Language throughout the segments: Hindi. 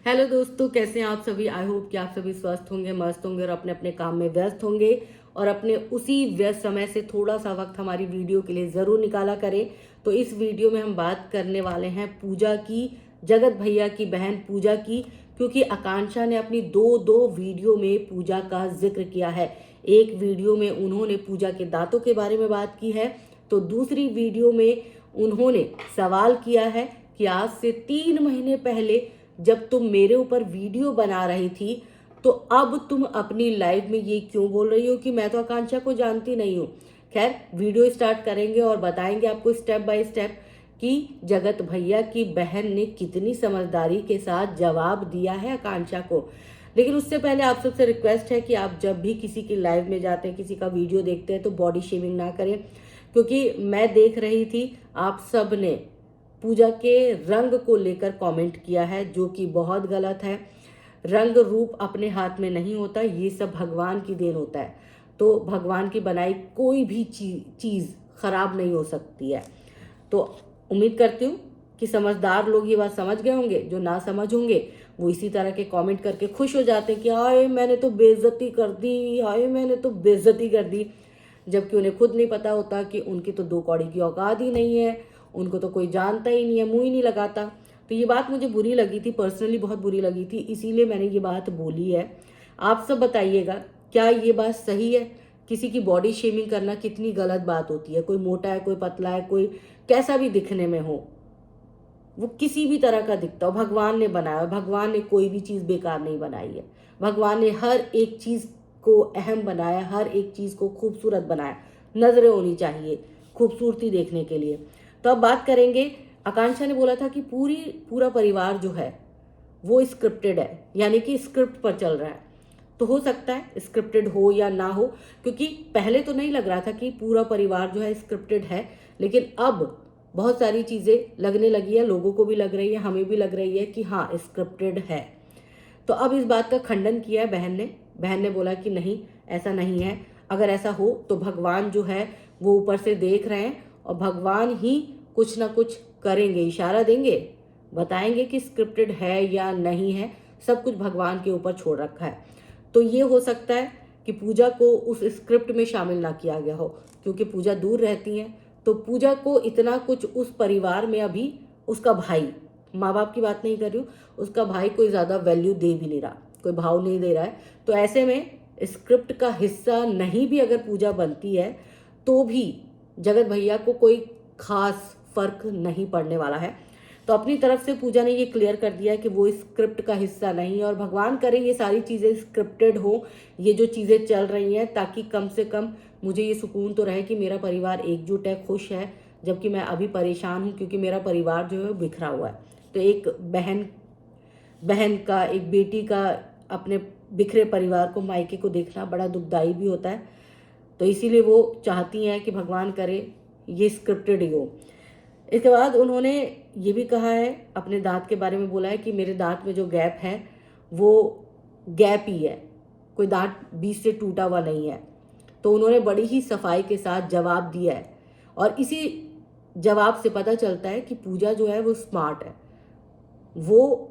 हेलो दोस्तों, कैसे हैं आप सभी। आई होप कि आप सभी स्वस्थ होंगे, मस्त होंगे और अपने अपने काम में व्यस्त होंगे और अपने उसी व्यस्त समय से थोड़ा सा वक्त हमारी वीडियो के लिए ज़रूर निकाला करें। तो इस वीडियो में हम बात करने वाले हैं पूजा की, जगत भैया की बहन पूजा की, क्योंकि आकांक्षा ने अपनी दो दो वीडियो में पूजा का जिक्र किया है। एक वीडियो में उन्होंने पूजा के दांतों के बारे में बात की है, तो दूसरी वीडियो में उन्होंने सवाल किया है कि आज से 3 महीने पहले जब तुम मेरे ऊपर वीडियो बना रही थी, तो अब तुम अपनी लाइव में ये क्यों बोल रही हो कि मैं तो आकांक्षा को जानती नहीं हूँ। खैर, वीडियो स्टार्ट करेंगे और बताएंगे आपको स्टेप बाय स्टेप कि जगत भैया की बहन ने कितनी समझदारी के साथ जवाब दिया है आकांक्षा को। लेकिन उससे पहले आप सबसे रिक्वेस्ट है कि आप जब भी किसी की लाइव में जाते हैं, किसी का वीडियो देखते हैं, तो बॉडी शेमिंग ना करें, क्योंकि मैं देख रही थी आप सब ने पूजा के रंग को लेकर कमेंट किया है, जो कि बहुत गलत है। रंग रूप अपने हाथ में नहीं होता, ये सब भगवान की देन होता है। तो भगवान की बनाई कोई भी चीज़ खराब नहीं हो सकती है। तो उम्मीद करती हूँ कि समझदार लोग ये बात समझ गए होंगे। जो ना समझ होंगे वो इसी तरह के कमेंट करके खुश हो जाते हैं कि हाय मैंने तो बेइज्जती कर दी, हाय मैंने तो बेइज्जती कर दी, जबकि उन्हें खुद नहीं पता होता कि उनकी तो 2 कौड़ी की औकात ही नहीं है, उनको तो कोई जानता ही नहीं है, मुंह ही नहीं लगाता। तो ये बात मुझे बुरी लगी थी, पर्सनली बहुत बुरी लगी थी, इसीलिए मैंने ये बात बोली है। आप सब बताइएगा, क्या ये बात सही है? किसी की बॉडी शेमिंग करना कितनी गलत बात होती है। कोई मोटा है, कोई पतला है, कोई कैसा भी दिखने में हो, वो किसी भी तरह का दिखता हो, भगवान ने बनाया। भगवान ने कोई भी चीज़ बेकार नहीं बनाई है। भगवान ने हर एक चीज़ को अहम बनाया, हर एक चीज़ को खूबसूरत बनाया। नजरें होनी चाहिए खूबसूरती देखने के लिए। तो अब बात करेंगे, आकांक्षा ने बोला था कि पूरा परिवार जो है वो स्क्रिप्टेड है, यानी कि स्क्रिप्ट पर चल रहा है। तो हो सकता है स्क्रिप्टेड हो या ना हो, क्योंकि पहले तो नहीं लग रहा था कि पूरा परिवार जो है स्क्रिप्टेड है, लेकिन अब बहुत सारी चीज़ें लगने लगी है, लोगों को भी लग रही है, हमें भी लग रही है कि हाँ स्क्रिप्टेड है। तो अब इस बात का खंडन किया है बहन ने बोला कि नहीं, ऐसा नहीं है। अगर ऐसा हो तो भगवान जो है वो ऊपर से देख रहे हैं और भगवान ही कुछ ना कुछ करेंगे, इशारा देंगे, बताएंगे कि स्क्रिप्टेड है या नहीं है। सब कुछ भगवान के ऊपर छोड़ रखा है। तो ये हो सकता है कि पूजा को उस स्क्रिप्ट में शामिल ना किया गया हो, क्योंकि पूजा दूर रहती है। तो पूजा को इतना कुछ उस परिवार में अभी उसका भाई, माँ बाप की बात नहीं कर रही हूँ, उसका भाई कोई ज़्यादा वैल्यू दे भी नहीं रहा, कोई भाव नहीं दे रहा है। तो ऐसे में स्क्रिप्ट का हिस्सा नहीं भी अगर पूजा बनती है, तो भी जगत भैया को कोई खास फर्क नहीं पड़ने वाला है। तो अपनी तरफ से पूजा ने ये क्लियर कर दिया कि वो स्क्रिप्ट का हिस्सा नहीं है, और भगवान करे ये सारी चीज़ें स्क्रिप्टेड हो, ये जो चीज़ें चल रही हैं, ताकि कम से कम मुझे ये सुकून तो रहे कि मेरा परिवार एकजुट है, खुश है। जबकि मैं अभी परेशान हूँ, क्योंकि मेरा परिवार जो है बिखरा हुआ है। तो एक बहन बहन का, एक बेटी का अपने बिखरे परिवार को, मायके को देखना बड़ा दुखदाई भी होता है। तो इसीलिए वो चाहती हैं कि भगवान करे ये स्क्रिप्टेड ही हो। इसके बाद उन्होंने ये भी कहा है, अपने दांत के बारे में बोला है कि मेरे दांत में जो गैप है वो गैप ही है, कोई दांत बीच से टूटा हुआ नहीं है। तो उन्होंने बड़ी ही सफाई के साथ जवाब दिया है, और इसी जवाब से पता चलता है कि पूजा जो है वो स्मार्ट है, वो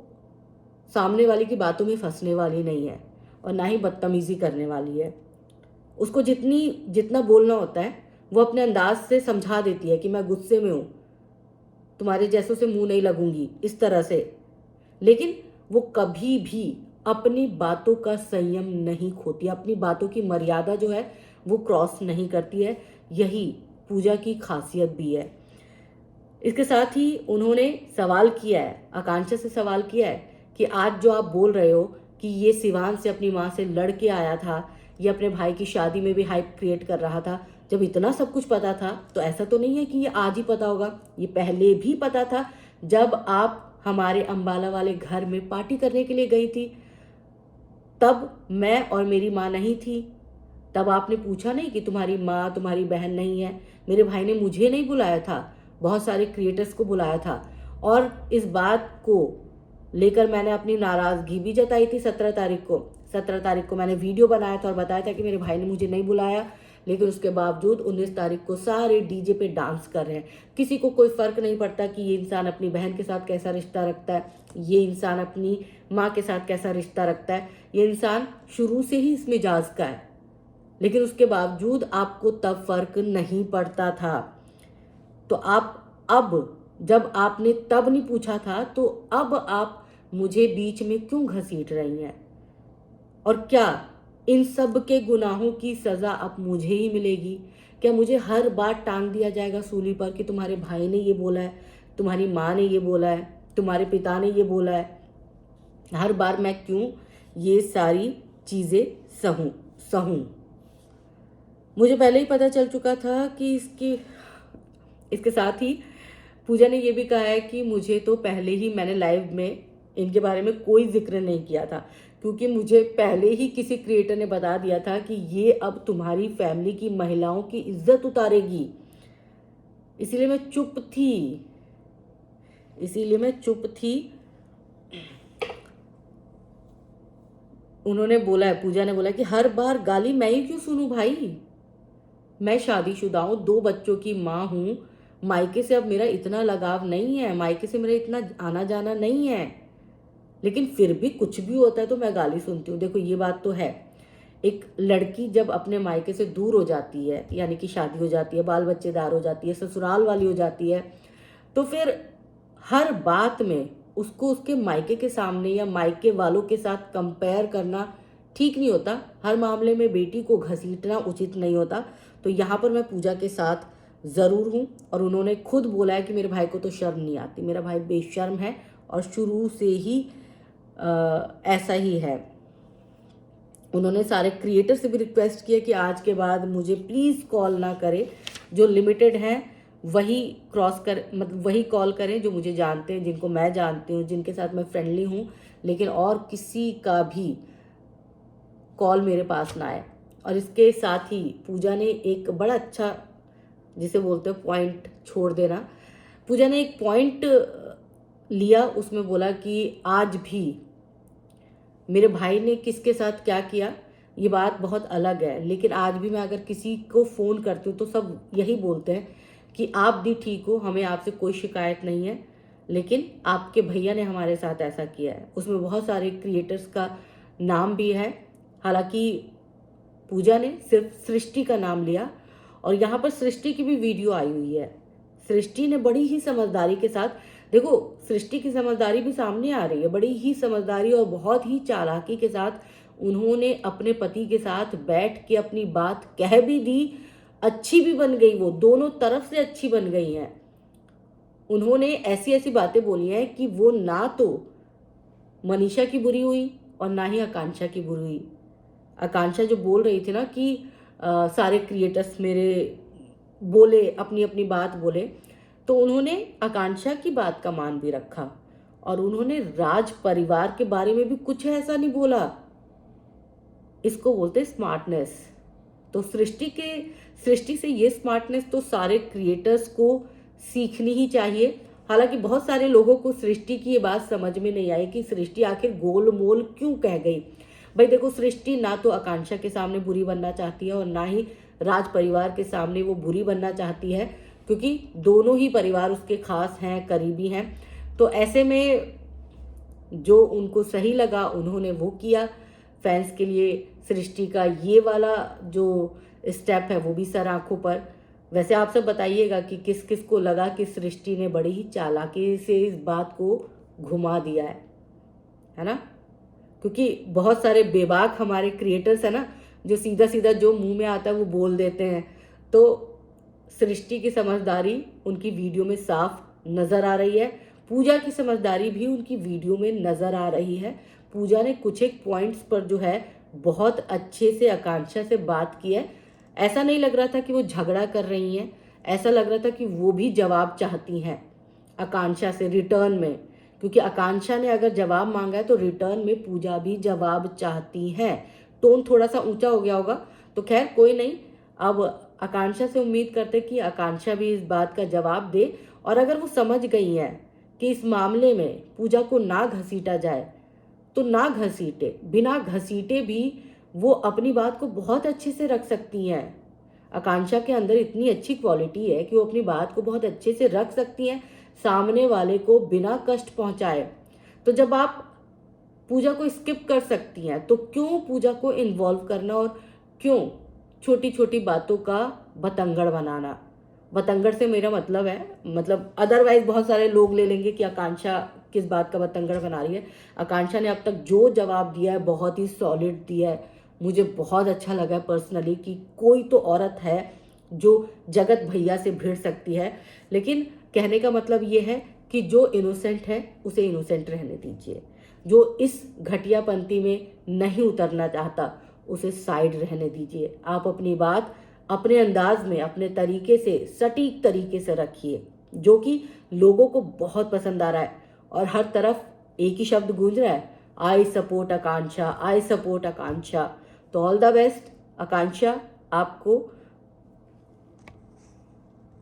सामने वाले की बातों में फंसने वाली नहीं है और ना ही बदतमीजी करने वाली है। उसको जितना बोलना होता है वो अपने अंदाज से समझा देती है कि मैं गुस्से में हूँ, तुम्हारे जैसों से मुंह नहीं लगूंगी, इस तरह से। लेकिन वो कभी भी अपनी बातों का संयम नहीं खोती, अपनी बातों की मर्यादा जो है वो क्रॉस नहीं करती है। यही पूजा की खासियत भी है। इसके साथ ही उन्होंने सवाल किया है, आकांक्षा से सवाल किया है कि आज जो आप बोल रहे हो कि ये सिवान से अपनी माँ से लड़ के आया था, ये अपने भाई की शादी में भी हाइप क्रिएट कर रहा था, जब इतना सब कुछ पता था, तो ऐसा तो नहीं है कि ये आज ही पता होगा, ये पहले भी पता था। जब आप हमारे अंबाला वाले घर में पार्टी करने के लिए गई थी, तब मैं और मेरी माँ नहीं थी। तब आपने पूछा नहीं कि तुम्हारी माँ, तुम्हारी बहन नहीं है। मेरे भाई ने मुझे नहीं बुलाया था, बहुत सारे क्रिएटर्स को बुलाया था, और इस बात को लेकर मैंने अपनी नाराज़गी भी जताई थी। 17 तारीख को मैंने वीडियो बनाया था और बताया था कि मेरे भाई ने मुझे नहीं बुलाया, लेकिन उसके बावजूद 19 तारीख को सारे डीजे पे डांस कर रहे हैं। किसी को कोई फर्क नहीं पड़ता कि ये इंसान अपनी बहन के साथ कैसा रिश्ता रखता है, ये इंसान अपनी माँ के साथ कैसा रिश्ता रखता है। ये इंसान शुरू से ही इस मिजाज का है, लेकिन उसके बावजूद आपको तब फर्क नहीं पड़ता था। तो आप अब, जब आपने तब नहीं पूछा था, तो अब आप मुझे बीच में क्यों घसीट रही हैं? और क्या इन सब के गुनाहों की सज़ा अब मुझे ही मिलेगी? क्या मुझे हर बार टांग दिया जाएगा सूली पर कि तुम्हारे भाई ने ये बोला है, तुम्हारी माँ ने ये बोला है, तुम्हारे पिता ने ये बोला है? हर बार मैं क्यों ये सारी चीज़ें सहूं? मुझे पहले ही पता चल चुका था कि इसके साथ ही पूजा ने ये भी कहा है कि मुझे तो पहले ही, मैंने लाइव में इनके बारे में कोई जिक्र नहीं किया था, क्योंकि मुझे पहले ही किसी क्रिएटर ने बता दिया था कि ये अब तुम्हारी फैमिली की महिलाओं की इज्जत उतारेगी। इसीलिए मैं चुप थी। उन्होंने बोला है, पूजा ने बोला कि हर बार गाली मैं ही क्यों सुनूं भाई? मैं शादीशुदा हूँ, 2 बच्चों की माँ हूँ। मायके से अब मेरा इतना लगाव नहीं है, मायके से मेरा इतना आना जाना नहीं है, लेकिन फिर भी कुछ भी होता है तो मैं गाली सुनती हूँ। देखो ये बात तो है, एक लड़की जब अपने मायके से दूर हो जाती है, यानी कि शादी हो जाती है, बाल बच्चेदार हो जाती है, ससुराल वाली हो जाती है, तो फिर हर बात में उसको उसके मायके के सामने या मायके वालों के साथ कंपेयर करना ठीक नहीं होता। हर मामले में बेटी को घसीटना उचित नहीं होता। तो यहाँ पर मैं पूजा के साथ ज़रूर हूँ, और उन्होंने खुद बोला है कि मेरे भाई को तो शर्म नहीं आती, मेरा भाई बेशर्म है और शुरू से ही ऐसा ही है। उन्होंने सारे क्रिएटर से भी रिक्वेस्ट किया कि आज के बाद मुझे प्लीज़ कॉल ना करें, जो लिमिटेड हैं वही वही कॉल करें जो मुझे जानते हैं, जिनको मैं जानती हूँ, जिनके साथ मैं फ्रेंडली हूँ, लेकिन और किसी का भी कॉल मेरे पास ना आए। और इसके साथ ही पूजा ने एक बड़ा अच्छा, जिसे बोलते हैं पॉइंट छोड़ देना, पूजा ने एक पॉइंट लिया, उसमें बोला कि आज भी मेरे भाई ने किसके साथ क्या किया ये बात बहुत अलग है, लेकिन आज भी मैं अगर किसी को फ़ोन करती हूँ तो सब यही बोलते हैं कि आप भी ठीक हो, हमें आपसे कोई शिकायत नहीं है, लेकिन आपके भैया ने हमारे साथ ऐसा किया है। उसमें बहुत सारे क्रिएटर्स का नाम भी है, हालांकि पूजा ने सिर्फ सृष्टि का नाम लिया, और यहाँ पर सृष्टि की भी वीडियो आई हुई है। सृष्टि ने बड़ी ही समझदारी के साथ, देखो सृष्टि की समझदारी भी सामने आ रही है, बड़ी ही समझदारी और बहुत ही चालाकी के साथ उन्होंने अपने पति के साथ बैठ के अपनी बात कह भी दी, अच्छी भी बन गई, वो दोनों तरफ से अच्छी बन गई हैं। उन्होंने ऐसी ऐसी बातें बोली हैं कि वो ना तो मनीषा की बुरी हुई और ना ही आकांक्षा की बुरी हुई। आकांक्षा जो बोल रही थी ना कि सारे क्रिएटर्स मेरे बोले, अपनी अपनी बात बोले, तो उन्होंने आकांक्षा की बात का मान भी रखा, और उन्होंने राज परिवार के बारे में भी कुछ ऐसा नहीं बोला। इसको बोलते स्मार्टनेस। तो सृष्टि से ये स्मार्टनेस तो सारे क्रिएटर्स को सीखनी ही चाहिए। हालांकि बहुत सारे लोगों को सृष्टि की ये बात समझ में नहीं आई कि सृष्टि आखिर गोल मोल क्यों कह गई। भाई देखो, सृष्टि ना तो आकांक्षा के सामने बुरी बनना चाहती है और ना ही राज परिवार के सामने वो बुरी बनना चाहती है, क्योंकि दोनों ही परिवार उसके खास हैं, करीबी हैं। तो ऐसे में जो उनको सही लगा उन्होंने वो किया। फैंस के लिए सृष्टि का ये वाला जो स्टेप है वो भी सर आंखों पर। वैसे आप सब बताइएगा कि किस किस को लगा कि सृष्टि ने बड़ी ही चालाकी से इस बात को घुमा दिया है ना? क्योंकि बहुत सारे बेबाक हमारे क्रिएटर्स है ना, जो सीधा सीधा जो मुंह में आता है वो बोल देते हैं। तो सृष्टि की समझदारी उनकी वीडियो में साफ नज़र आ रही है, पूजा की समझदारी भी उनकी वीडियो में नज़र आ रही है। पूजा ने कुछ एक पॉइंट्स पर जो है बहुत अच्छे से आकांक्षा से बात की है। ऐसा नहीं लग रहा था कि वो झगड़ा कर रही हैं, ऐसा लग रहा था कि वो भी जवाब चाहती हैं आकांक्षा से रिटर्न में, क्योंकि आकांक्षा ने अगर जवाब मांगा है तो रिटर्न में पूजा भी जवाब चाहती हैं। टोन थोड़ा सा ऊंचा हो गया होगा, तो खैर कोई नहीं। अब आकांक्षा से उम्मीद करते कि आकांक्षा भी इस बात का जवाब दे, और अगर वो समझ गई हैं कि इस मामले में पूजा को ना घसीटा जाए तो ना घसीटे, बिना घसीटे भी वो अपनी बात को बहुत अच्छे से रख सकती हैं। आकांक्षा के अंदर इतनी अच्छी क्वालिटी है कि वो अपनी बात को बहुत अच्छे से रख सकती हैं सामने वाले को बिना कष्ट पहुंचाए। तो जब आप पूजा को स्किप कर सकती हैं तो क्यों पूजा को इन्वॉल्व करना, और क्यों छोटी छोटी बातों का बतंगड़ बनाना। बतंगड़ से मेरा मतलब है, मतलब अदरवाइज बहुत सारे लोग ले लेंगे कि आकांक्षा किस बात का बतंगड़ बना रही है। आकांक्षा ने अब तक जो जवाब दिया है बहुत ही सॉलिड दिया है। मुझे बहुत अच्छा लगा पर्सनली कि कोई तो औरत है जो जगत भैया से भिड़ सकती है। लेकिन कहने का मतलब ये है कि जो इनोसेंट है उसे इनोसेंट रहने दीजिए, जो इस घटियापंथी में नहीं उतरना चाहता उसे साइड रहने दीजिए। आप अपनी बात अपने अंदाज में, अपने तरीके से, सटीक तरीके से रखिए, जो कि लोगों को बहुत पसंद आ रहा है। और हर तरफ एक ही शब्द गूंज रहा है, I support Akanksha, I support आकांक्षा। तो ऑल द बेस्ट आकांक्षा, आपको